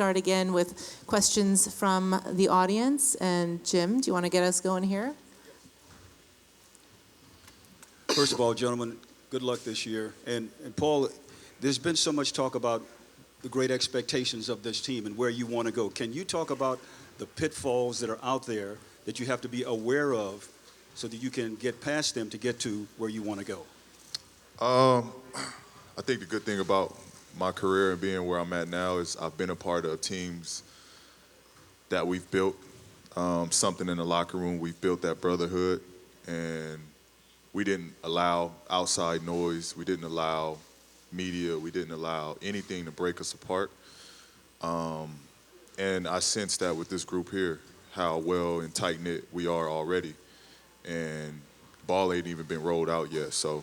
start again with questions from the audience. And Jim, do you want to get us going here? First of all, gentlemen, good luck this year. And Paul, there's been so much talk about the great expectations of this team and where you want to go. Can you talk about the pitfalls that are out there that you have to be aware of so that you can get past them to get to where you want to go? I think the good thing about my career and being where I'm at now is I've been a part of teams that we've built something in the locker room. We've built that brotherhood, and we didn't allow outside noise. We didn't allow media. We didn't allow anything to break us apart. And I sense that with this group here, how well and tight-knit we are already. And ball ain't even been rolled out yet. So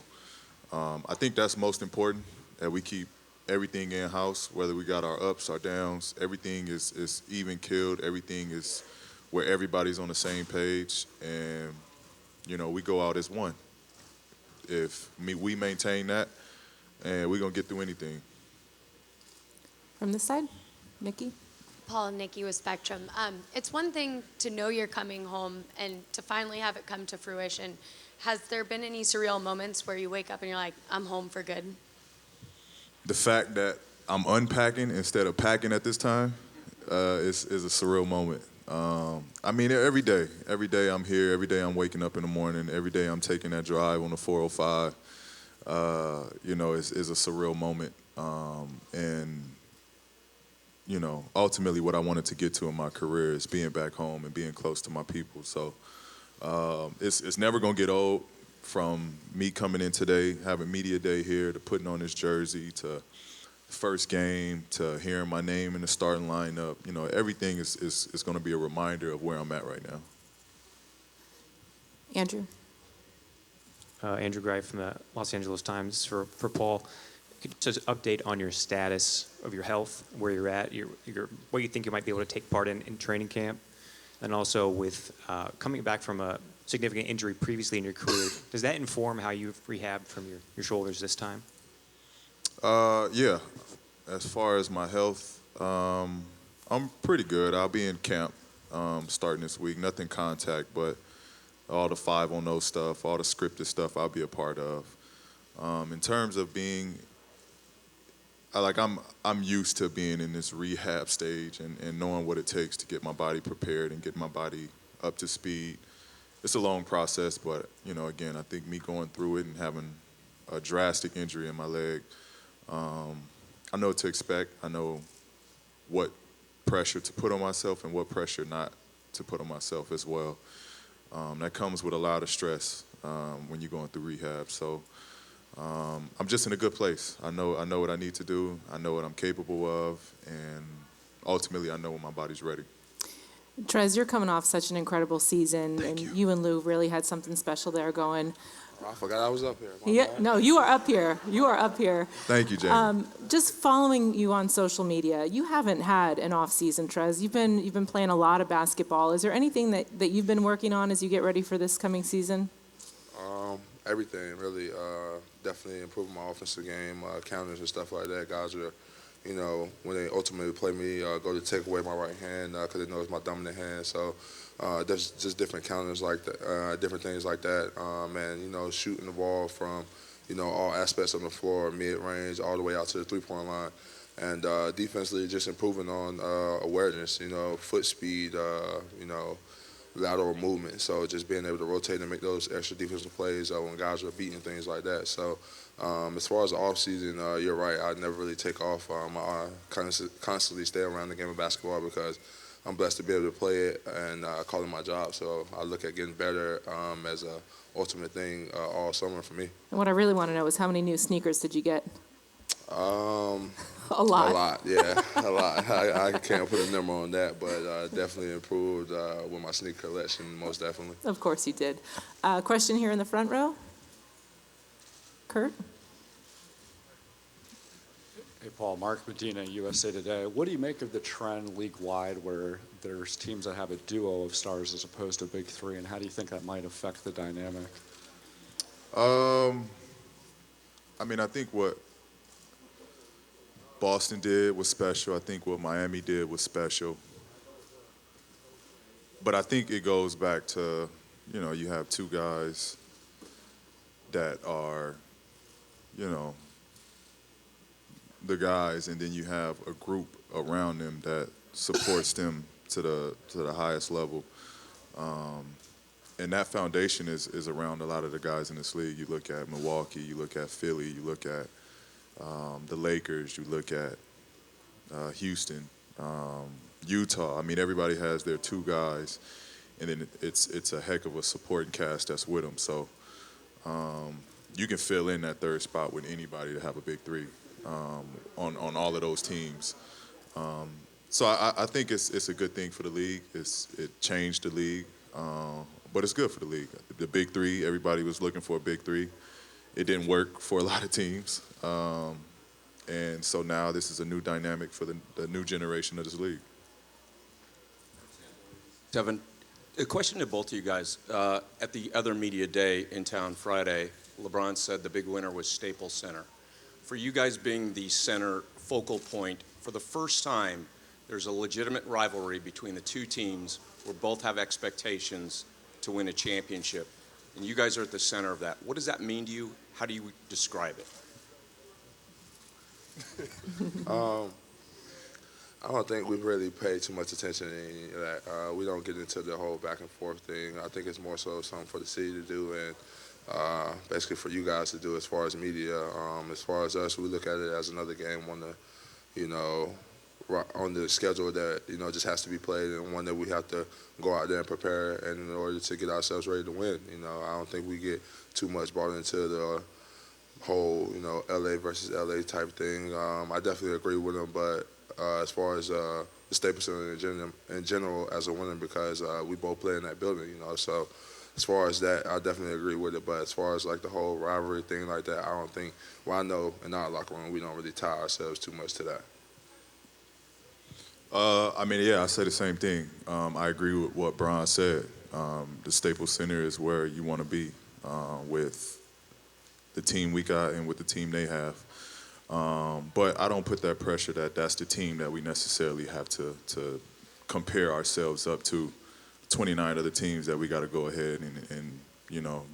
I think that's most important, that we keep everything in-house, whether we got our ups, our downs. Everything is even-keeled. Everything is where everybody's on the same page. And, you know, we go out as one. If we maintain that, and we're going to get through anything. From this side, Nikki? Paul and Nikki with Spectrum. It's one thing to know you're coming home and to finally have it come to fruition. Has there been any surreal moments where you wake up and you're like, I'm home for good? The fact that I'm unpacking instead of packing at this time is a surreal moment. I mean, every day I'm here, every day I'm waking up in the morning, every day I'm taking that drive on the 405, you know, is a surreal moment. And, you know, ultimately what I wanted to get to in my career is being back home and being close to my people. So it's never going to get old, from me coming in today, having media day here, to putting on this jersey, to first game, to hearing my name in the starting lineup. You know, everything is going to be a reminder of where I'm at right now. Andrew? Andrew Greif from the Los Angeles Times for Paul. Could you just update on your status of your health, where you're at, what you think you might be able to take part in training camp, and also with coming back from a significant injury previously in your career, does that inform how you've rehabbed from your shoulders this time? Yeah. As far as my health, I'm pretty good. I'll be in camp starting this week. Nothing contact, but all the 5-on-0 stuff, all the scripted stuff I'll be a part of. In terms of being, I'm used to being in this rehab stage and knowing what it takes to get my body prepared and get my body up to speed. It's a long process, but, you know, again, I think me going through it and having a drastic injury in my leg, I know what to expect. I know what pressure to put on myself and what pressure not to put on myself as well. That comes with a lot of stress when you're going through rehab. So I'm just in a good place. I know what I need to do. I know what I'm capable of, and ultimately I know when my body's ready. Trez, you're coming off such an incredible season, Thank and you. And Lou really had something special there going. I forgot I was up here. No, you are up here. You are up here. Thank you, Jamie. Just following you on social media, you haven't had an off season, Trez. You've been playing a lot of basketball. Is there anything that you've been working on as you get ready for this coming season? Everything, really. Definitely improving my offensive game, counters and stuff like that. Guys are, you know, when they ultimately play me, go to take away my right hand because they know it's my dominant hand. So there's just different counters like that, different things like that. And, you know, shooting the ball from, you know, all aspects of the floor, mid-range, all the way out to the three-point line. And defensively, just improving on awareness, you know, foot speed, you know, lateral movement. So just being able to rotate and make those extra defensive plays when guys are beating, things like that. So as far as the offseason, you're right. I never really take off. I constantly stay around the game of basketball because I'm blessed to be able to play it and call it my job. So I look at getting better as a ultimate thing all summer for me. And what I really want to know is how many new sneakers did you get? A lot. A lot, yeah, a lot. I can't put a number on that, but definitely improved with my sneaker collection, most definitely. Of course you did. Question here in the front row. Kurt? Hey, Paul. Mark Medina, USA Today. What do you make of the trend league-wide where there's teams that have a duo of stars as opposed to a big three, and how do you think that might affect the dynamic? I mean, I think Boston did was special. I think what Miami did was special. But I think it goes back to, you have two guys that are, the guys, and then you have a group around them that supports them to the highest level. And that foundation is around a lot of the guys in this league. You look at Milwaukee, you look at Philly, you look at the Lakers, you look at Houston, Utah. I mean, everybody has their two guys, and then it's a heck of a supporting cast that's with them. So you can fill in that third spot with anybody to have a big three on all of those teams. So I think it's a good thing for the league. It changed the league, but it's good for the league. The big three, everybody was looking for a big three. It didn't work for a lot of teams. And so now this is a new dynamic for the new generation of this league. Tevin, a question to both of you guys. At the other media day in town Friday, LeBron said the big winner was Staples Center. For you guys being the center focal point, for the first time, there's a legitimate rivalry between the two teams where both have expectations to win a championship. And you guys are at the center of that. What does that mean to you? How do you describe it? I don't think we've really paid too much attention to any of that. We don't get into the whole back and forth thing. I think it's more so something for the city to do and basically for you guys to do as far as media. As far as us, we look at it as another game on the schedule that, just has to be played, and one that we have to go out there and prepare and in order to get ourselves ready to win. I don't think we get too much brought into the whole, LA versus LA type thing. I definitely agree with him, but as far as the Staples Center in general as a winner, because we both play in that building, so as far as that, I definitely agree with it. But as far as like the whole rivalry thing like that, I don't think, I know in our locker room we don't really tie ourselves too much to that. I say the same thing. I agree with what Brian said. The Staples Center is where you want to be with the team we got and with the team they have. But I don't put that pressure that's the team that we necessarily have to compare ourselves up to 29 other teams that we got to go ahead and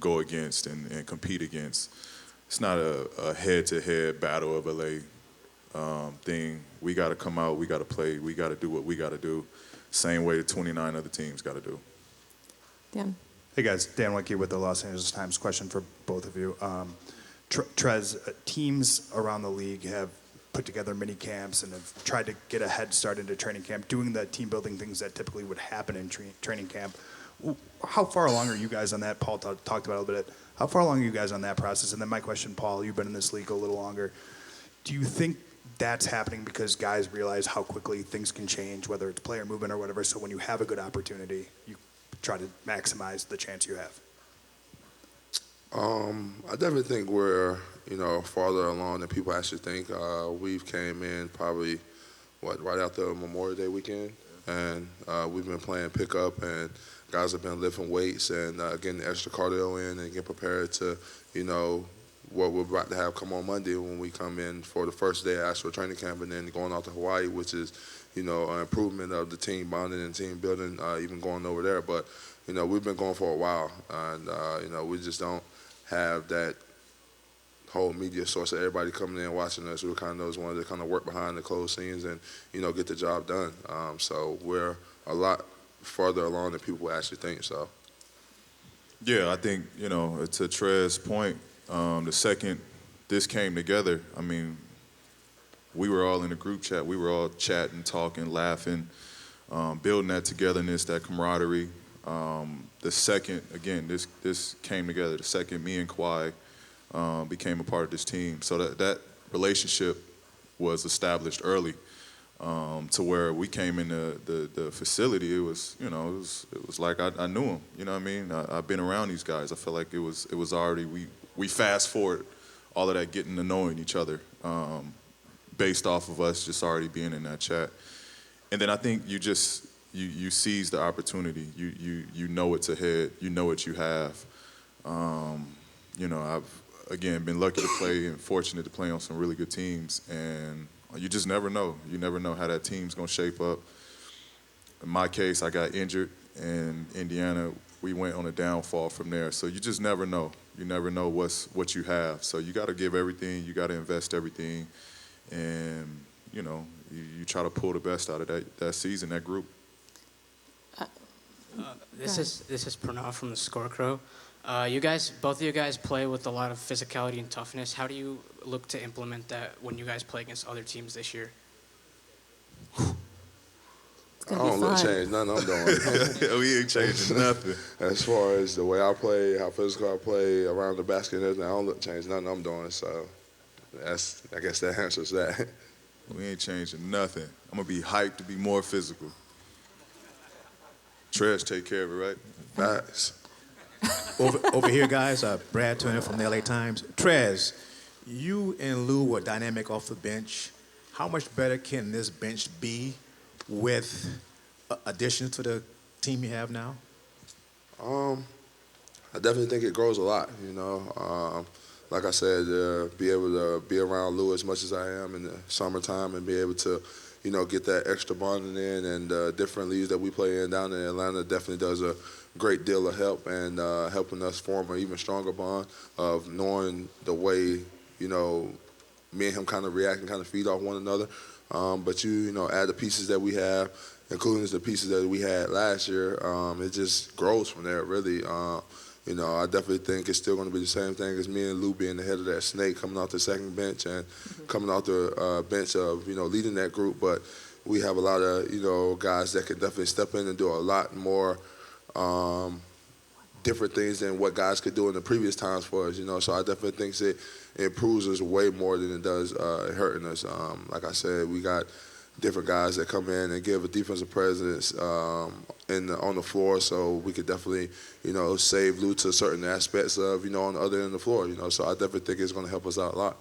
go against and compete against. It's not a head-to-head battle of LA thing. We got to come out, we got to play, we got to do what we got to do. Same way the 29 other teams got to do. Dan. Hey guys, Dan Wicke with the Los Angeles Times. Question for both of you. Trez, teams around the league have put together mini camps and have tried to get a head start into training camp, doing the team building things that typically would happen in training camp. How far along are you guys on that? Paul talked about it a little bit. How far along are you guys on that process? And then my question, Paul, you've been in this league a little longer. Do you think that's happening because guys realize how quickly things can change, whether it's player movement or whatever, so when you have a good opportunity, you try to maximize the chance you have? I definitely think we're, farther along than people actually think. We've came in probably, right after Memorial Day weekend, and we've been playing pickup, and guys have been lifting weights and getting the extra cardio in and getting prepared to, what we're about to have come on Monday when we come in for the first day of actual training camp, and then going out to Hawaii, which is, an improvement of the team bonding and team building, even going over there. But, we've been going for a while, and, we just don't have that whole media source of everybody coming in watching us. We're kind of those ones that kind of work behind the closed scenes and, get the job done. So we're a lot further along than people actually think, so. Yeah, I think, to Trez's point, the second this came together, we were all in a group chat. We were all chatting, talking, laughing, building that togetherness, that camaraderie. The second, again, this came together. The second me and Kawhi became a part of this team. So that relationship was established early to where we came in the facility. It was, it was like I knew him. You know what I mean? I've been around these guys. I felt like it was already, we fast forward all of that getting to knowing each other based off of us just already being in that chat. And then I think you seize the opportunity. You know what's ahead. You know what you have. I've again been lucky to play and fortunate to play on some really good teams. And You just never know. You never know how that team's going to shape up. In my case, I got injured, and Indiana, we went on a downfall from there. So you just never know. You never know what you have. So you got to give everything. You got to invest everything. And, you know, you try to pull the best out of that season, that group. This is Pranav from the Scarecrow. Both of you guys play with a lot of physicality and toughness. How do you look to implement that when you guys play against other teams this year? I don't look to change nothing I'm doing. We ain't changing nothing. As far as the way I play, how physical I play, around the basket and everything, I don't look to change nothing I'm doing. So I guess that answers that. We ain't changing nothing. I'm going to be hyped to be more physical. Trez take care of it, right? Facts. Over here, guys, Brad Turner from the LA Times. Trez, you and Lou were dynamic off the bench. How much better can this bench be with additions to the team you have now? I definitely think it grows a lot, you know. Like I said, be able to be around Lou as much as I am in the summertime and be able to, you know, get that extra bonding in, and different leagues that we play in down in Atlanta definitely does a great deal of help, and helping us form an even stronger bond of knowing the way, you know, me and him kind of react and kind of feed off one another. But you know, add the pieces that we have, including the pieces that we had last year, it just grows from there, really. You know, I definitely think it's still going to be the same thing as me and Lou being the head of that snake, coming off the second bench and coming off the bench of, you know, leading that group. But we have a lot of, you know, guys that can definitely step in and do a lot more different things than what guys could do in the previous times for us, you know. So I definitely think it improves us way more than it does hurting us. Like I said, we got different guys that come in and give a defensive presence on the floor, so we could definitely, you know, save Lou to certain aspects of, you know, on the other end of the floor, you know. So I definitely think it's going to help us out a lot.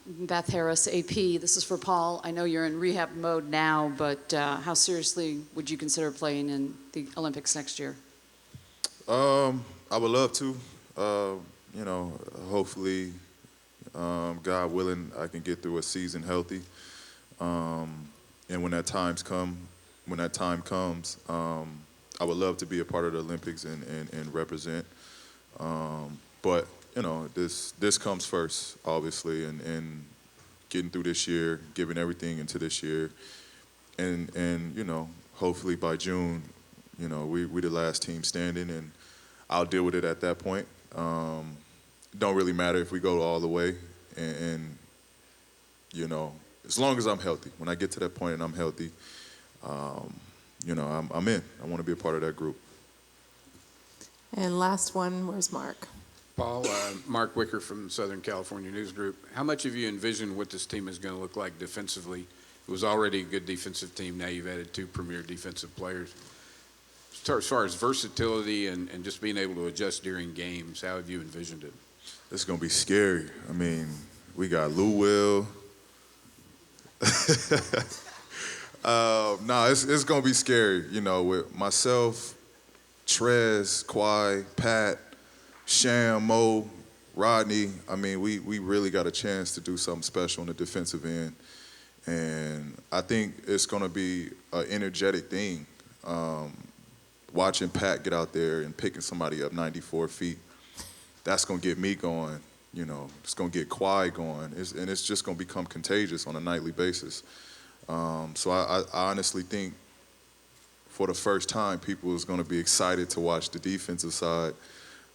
Beth Harris, AP. This is for Paul. I know you're in rehab mode now, but how seriously would you consider playing in the Olympics next year? I would love to. You know, hopefully, God willing, I can get through a season healthy. And when that time comes, I would love to be a part of the Olympics and represent. But you know, this comes first, obviously, and getting through this year, giving everything into this year, and you know, hopefully by June, you know, we the last team standing, and I'll deal with it at that point. Don't really matter if we go all the way, and you know, as long as I'm healthy. When I get to that point and I'm healthy, you know, I'm in. I want to be a part of that group. And last one, where's Mark? Paul, Mark Wicker from Southern California News Group. How much have you envisioned what this team is going to look like defensively? It was already a good defensive team. Now you've added two premier defensive players. As far as versatility and just being able to adjust during games, how have you envisioned it? It's going to be scary. I mean, we got Lou Will. No, it's going to be scary. You know, with myself, Trez, Kwai, Pat, Sham, Mo, Rodney. I mean, we really got a chance to do something special on the defensive end. And I think it's going to be an energetic thing. Watching Pat get out there and picking somebody up 94 feet, that's going to get me going. You know, it's going to get Kwai going. And it's just going to become contagious on a nightly basis. So I honestly think for the first time, people is going to be excited to watch the defensive side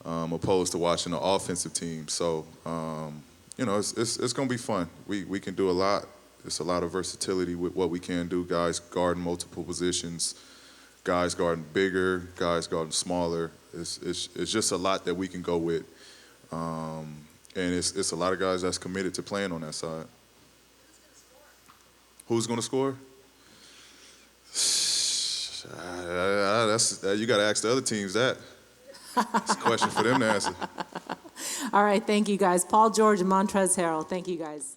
opposed to watching the offensive team. So, you know, it's going to be fun. We can do a lot. It's a lot of versatility with what we can do. Guys guarding multiple positions, guys guarding bigger, guys guarding smaller. It's just a lot that we can go with. And it's a lot of guys that's committed to playing on that side. Who's going to score? You got to ask the other teams that. It's a question for them to answer. All right, thank you guys. Paul George and Montrezl Harrell, thank you guys.